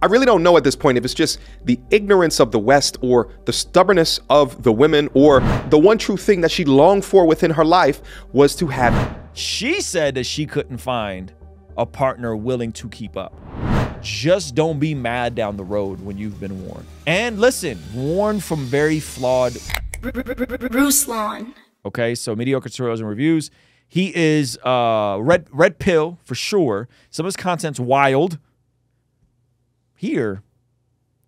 I really don't know at this point if it's just the ignorance of the West or the stubbornness of the women, or the one true thing that she longed for within her life was to have. She said that she couldn't find a partner willing to keep up. Just don't be mad down the road when you've been warned. And listen, warned from very flawed Ruslan. Okay, so mediocre tutorials and reviews. He is red pill for sure. Some of his content's wild. Here,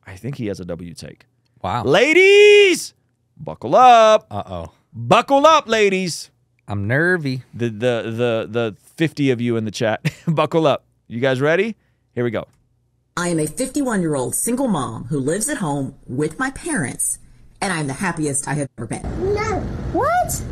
I think he has a W take. Wow. Ladies, buckle up. Uh-oh. Buckle up, ladies. I'm nervy. The 50 of you in the chat, buckle up. You guys ready? Here we go. I am a 51-year-old single mom who lives at home with my parents, and I'm the happiest I have ever been. No. What?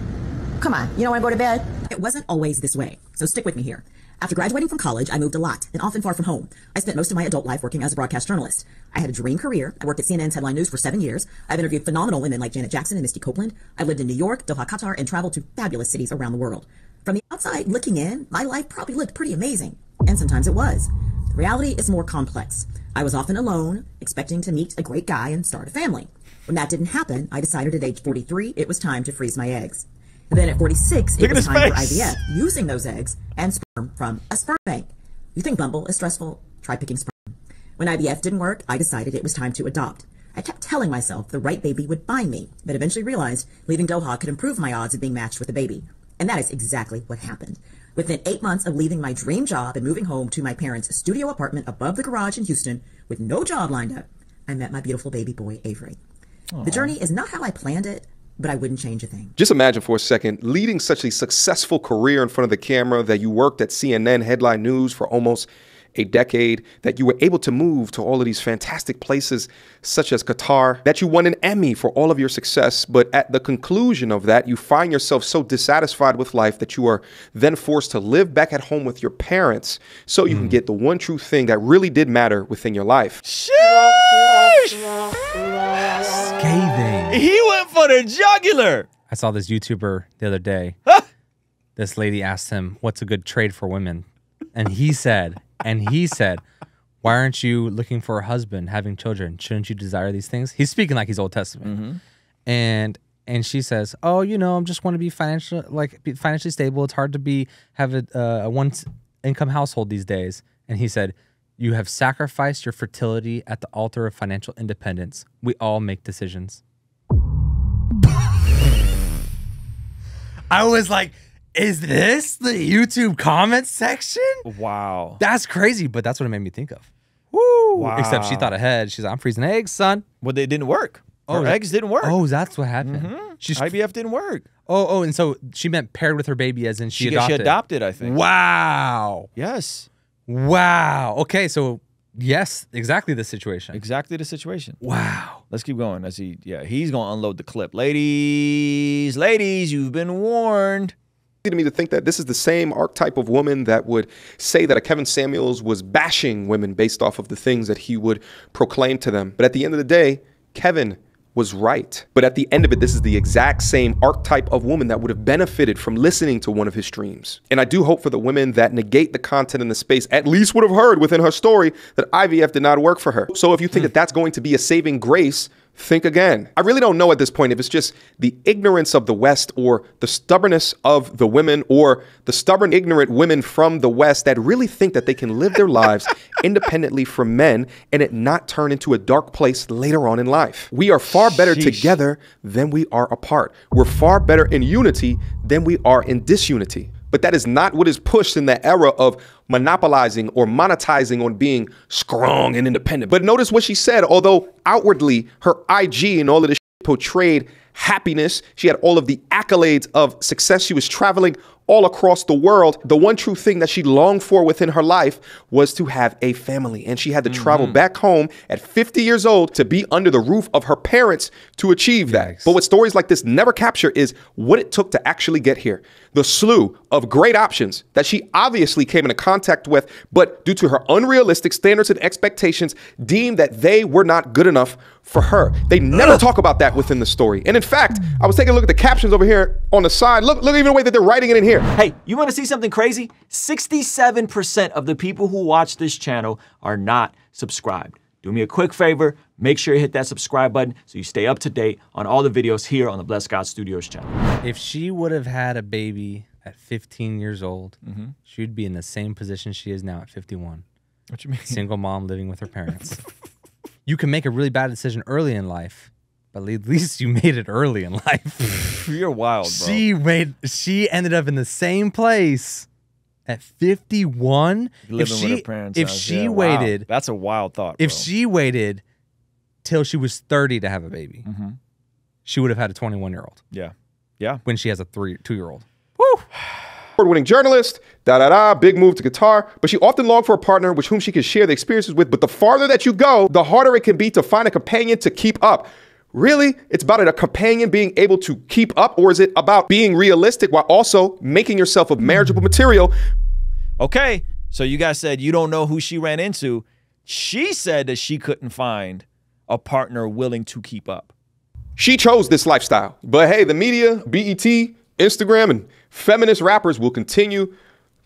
Come on, you don't want to go to bed? It wasn't always this way, so stick with me here. After graduating from college, I moved a lot, and often far from home. I spent most of my adult life working as a broadcast journalist. I had a dream career. I worked at CNN's Headline News for 7 years. I've interviewed phenomenal women like Janet Jackson and Misty Copeland. I lived in New York, Doha, Qatar, and traveled to fabulous cities around the world. From the outside looking in, my life probably looked pretty amazing, and sometimes it was. The reality is more complex. I was often alone, expecting to meet a great guy and start a family. When that didn't happen, I decided at age 43 it was time to freeze my eggs. And then at 46, it was time for IVF, using those eggs and sperm from a sperm bank. You think Bumble is stressful? Try picking sperm. When IVF didn't work, I decided it was time to adopt. I kept telling myself the right baby would find me, but eventually realized leaving Doha could improve my odds of being matched with a baby. And that is exactly what happened. Within 8 months of leaving my dream job and moving home to my parents' studio apartment above the garage in Houston with no job lined up, I met my beautiful baby boy, Avery. Aww. The journey is not how I planned it, but I wouldn't change a thing. Just imagine for a second, leading such a successful career in front of the camera, that you worked at CNN Headline News for almost a decade, that you were able to move to all of these fantastic places such as Qatar, that you won an Emmy for all of your success. But at the conclusion of that, you find yourself so dissatisfied with life that you are then forced to live back at home with your parents so you can get the one true thing that really did matter within your life. Sheesh! Scathing. He went for the jugular. I saw this YouTuber the other day. This lady asked him, what's a good trade for women? And he said, why aren't you looking for a husband, having children? Shouldn't you desire these things? He's speaking like he's Old Testament. And she says, oh, you know, I just want to be financially stable. It's hard to have a one income household these days. And he said, you have sacrificed your fertility at the altar of financial independence. We all make decisions. I was like, is this the YouTube comments section? Wow. That's crazy, but that's what it made me think of. Woo! Wow. Except she thought ahead. She's like, I'm freezing eggs, son. Well, they didn't work. Her eggs didn't work. Oh, that's what happened. IVF didn't work. Oh, and so she meant paired with her baby as in she adopted. She adopted, I think. Wow. Yes. Wow. Okay, so yes, exactly the situation. Exactly the situation. Wow. Let's keep going. He's going to unload the clip. Ladies, you've been warned. To me to think that this is the same archetype of woman that would say that a Kevin Samuels was bashing women based off of the things that he would proclaim to them. But at the end of the day, Kevin was right. But at the end of it, this is the exact same archetype of woman that would have benefited from listening to one of his streams. And I do hope for the women that negate the content in the space at least would have heard within her story that IVF did not work for her. So if you think that that's going to be a saving grace, think again. I really don't know at this point if it's just the ignorance of the West or the stubbornness of the women, or the stubborn, ignorant women from the West that really think that they can live their lives independently from men and it not turn into a dark place later on in life. We are far better together than we are apart. We're far better in unity than we are in disunity. But that is not what is pushed in the era of monopolizing or monetizing on being strong and independent. But notice what she said, although outwardly her IG and all of this portrayed happiness, she had all of the accolades of success. She was traveling all across the world. The one true thing that she longed for within her life was to have a family. And she had to travel back home at 50 years old to be under the roof of her parents to achieve that. But what stories like this never capture is what it took to actually get here. The slew of great options that she obviously came into contact with, but due to her unrealistic standards and expectations, deemed that they were not good enough for her. They never talk about that within the story. And in fact, I was taking a look at the captions over here on the side. Look even the way that they're writing it in here. Hey, you want to see something crazy? 67% of the people who watch this channel are not subscribed. do me a quick favor, make sure you hit that subscribe button so you stay up to date on all the videos here on the Blessed God Studios channel. If she would have had a baby at 15 years old, she'd be in the same position she is now at 51. What you mean? Single mom living with her parents. You can make a really bad decision early in life, but at least you made it early in life. You're wild, bro. She ended up in the same place at 51. Living with her parents. If she waited, that's a wild thought. If bro. she waited till she was 30 to have a baby, she would have had a 21-year-old. Yeah. Yeah. When she has a 2-year-old. Woo! Award-winning journalist, big move to guitar, but she often longed for a partner with whom she could share the experiences with. But the farther that you go, the harder it can be to find a companion to keep up. Really? It's about a companion being able to keep up, or is it about being realistic while also making yourself a marriageable material? Okay, so you guys said you don't know who she ran into. She said that she couldn't find a partner willing to keep up. She chose this lifestyle. But hey, the media, BET, Instagram, and feminist rappers will continue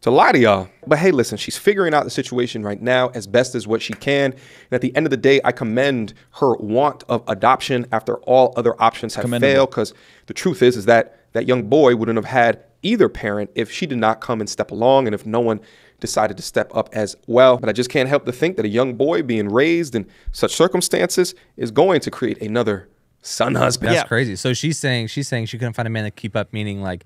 to lie to y'all. But hey, listen, she's figuring out the situation right now as best as what she can. And at the end of the day, I commend her want of adoption after all other options have failed. Because the truth is that that young boy wouldn't have had either parent if she did not come and step along and if no one decided to step up as well. But I just can't help to think that a young boy being raised in such circumstances is going to create another son husband. That's crazy. So she's saying she couldn't find a man to keep up, meaning like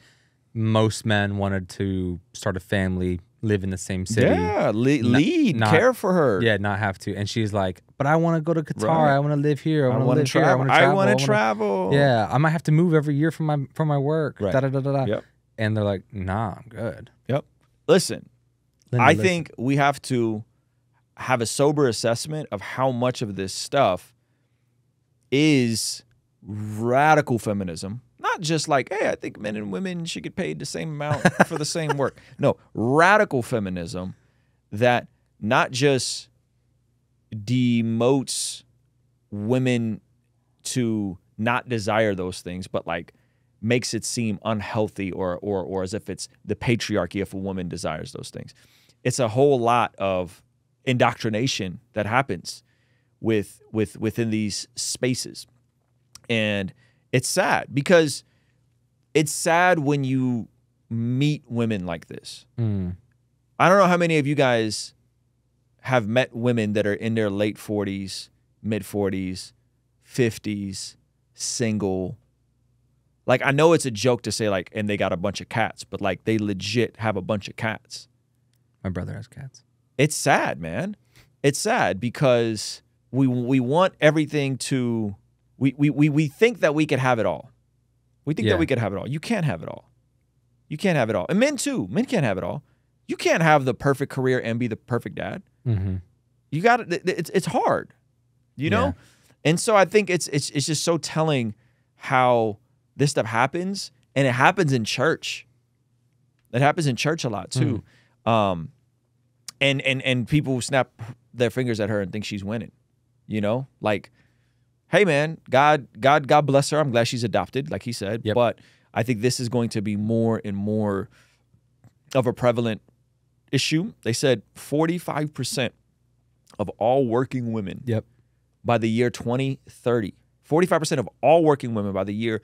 most men wanted to start a family, live in the same city. Yeah, lead, care for her. Yeah, not have to. And she's like, but I want to go to Qatar. Right. I want to live here. I want to live here. I want to travel. Yeah, I might have to move every year for my work. Right. Da, da, da, da, da. Yep. And they're like, nah, I'm good. Yep. Listen, I think we have to have a sober assessment of how much of this stuff is radical feminism. Not just like, hey, I think men and women should get paid the same amount for the same work. No, radical feminism that not just demotes women to not desire those things, but like makes it seem unhealthy or as if it's the patriarchy if a woman desires those things. It's a whole lot of indoctrination that happens within these spaces. And it's sad because it's sad when you meet women like this. I don't know how many of you guys have met women that are in their late 40s, mid 40s, 50s, single. Like, I know it's a joke to say like, and they got a bunch of cats, but like they legit have a bunch of cats. My brother has cats. It's sad, man. It's sad because we want everything to, we think that we can have it all. We think that we can have it all. You can't have it all. You can't have it all. And men too. Men can't have it all. You can't have the perfect career and be the perfect dad. You got it's hard, you know? And so I think it's just so telling how this stuff happens, and it happens in church. It happens in church a lot too. And people snap their fingers at her and think she's winning. You know? Like, hey man, God bless her. I'm glad she's adopted, like he said. But I think this is going to be more and more of a prevalent issue. They said 45% of all working women by the year 2030. 45% of all working women by the year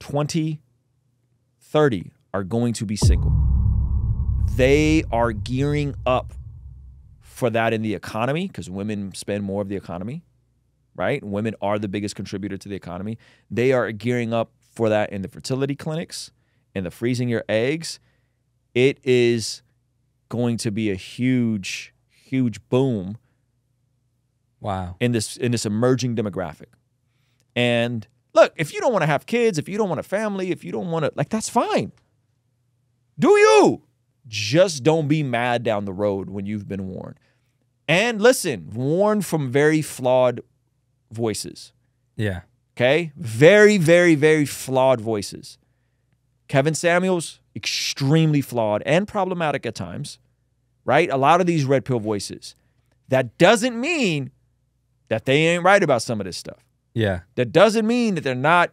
2030 are going to be single. They are gearing up for that in the economy because women spend more of the economy, right? Women are the biggest contributor to the economy. They are gearing up for that in the fertility clinics, in the freezing your eggs. It is going to be a huge, huge boom. Wow. In this emerging demographic. And look, if you don't want to have kids, if you don't want a family, if you don't want to, like, that's fine. Do you? Just don't be mad down the road when you've been warned. And listen, warned from very flawed voices. Yeah. Okay? Very, very, very flawed voices. Kevin Samuels, extremely flawed and problematic at times, right? A lot of these red pill voices. That doesn't mean that they ain't right about some of this stuff. Yeah. That doesn't mean that they're not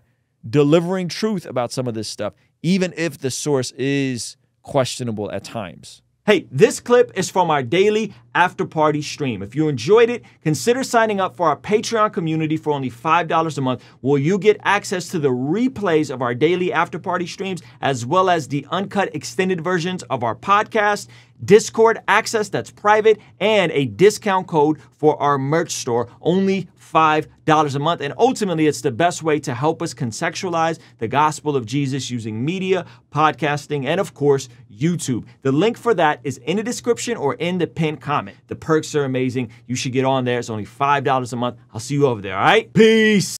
delivering truth about some of this stuff, even if the source is questionable at times. Hey, this clip is from our daily after party stream. If you enjoyed it, consider signing up for our Patreon community for only $5 a month, where you get access to the replays of our daily after party streams, as well as the uncut extended versions of our podcast, Discord access that's private, and a discount code for our merch store, only $5 a month. And ultimately, it's the best way to help us contextualize the gospel of Jesus using media, podcasting, and of course, YouTube. The link for that is in the description or in the pinned comment. The perks are amazing. You should get on there. It's only $5 a month. I'll see you over there, all right? Peace.